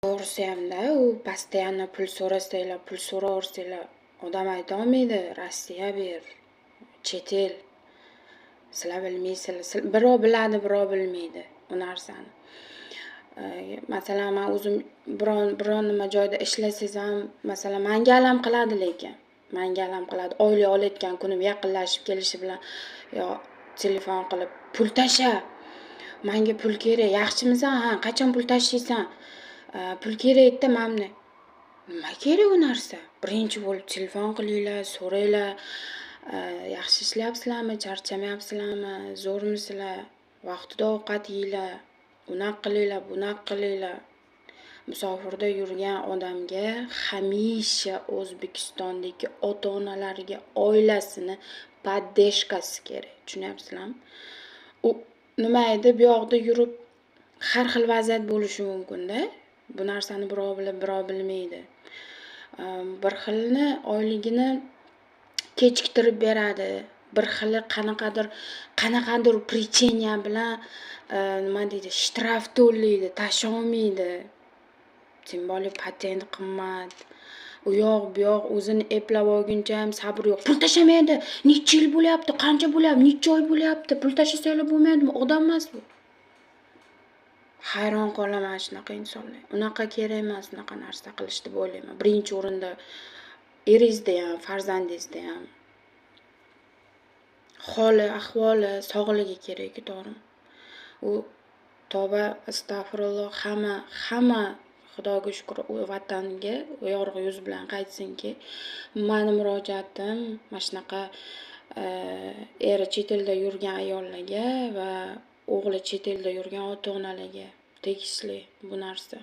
To'g'risiyamda u постоянно pul so'raversanglar, odam aytolmaydi, Rossiya bu yer, chet el. Sizlar bilmaysizlar. Birov biladi, birov bilmaydi bu narsani. Masalan, men o'zim biron nima joyda ishlasangiz ham, masalan, menga alam qiladi lekin. Menga alam qiladi. Oylik olayotgan kunim yaqinlashib kelishi bilan yo telefon qilib, pul tasha. Menga pul kerak. Yaxshimisan? Ha, qachon pul tashlaysan? Pul kerak-da mamni. Nima kerak u narsa? Birinchi bo'lib telefon qilinglar, so'ranglar. Yaxshi ishlayapsizlarmi, charchamayapsizlarmi, zo'rmisizlar, vaqtida ovqat yeylar, unaqa qilinglar, bunaqa qilinglar. Musofirda yurgan odamga hamisha O'zbekistondagi ota-onalariga oilasini poddeshkasi kerak. Tushunyapsizlarmi? U nima edi, bu yoqda yurib har xil vaziyat bo'lishi mumkin-da. Bu narsani birov bilib, birov bilmaydi. Bir xilni oyligini kechiktirib beradi. Bir xili qanaqadir prichenya bilan nima deydi, shtraf to'laydi, tasholmaydi. Tем более patent qimmat. U yoq, bu yoq o'zini eplab olguncha ham sabr yo'q. Pul tashamaydi. Necha yil bo'lyapti, qancha bo'lyapti, necha oy bo'lyapti. Pul tashasanglar bo'lmaydimi? Odam emas bu. Hayron qolaman shunaqa insonlar. Unaqa kerak emas, unaqa narsa qilish deb o'ylayman. Birinchi o'rinda eringizda ham, farzandingizda ham holi, ahvoli, sog'ligi kerak, to'g'rimi? U tavba, astag'firulloh, hamma Xudoga shukr, u vataniga yorug' yuz bilan qaytsinki, meni murojaatim mana shunaqa eri chet elda yurgan ayollarga va o'g'li chet elda yurgan ota-onalarga tegishli bu narsa.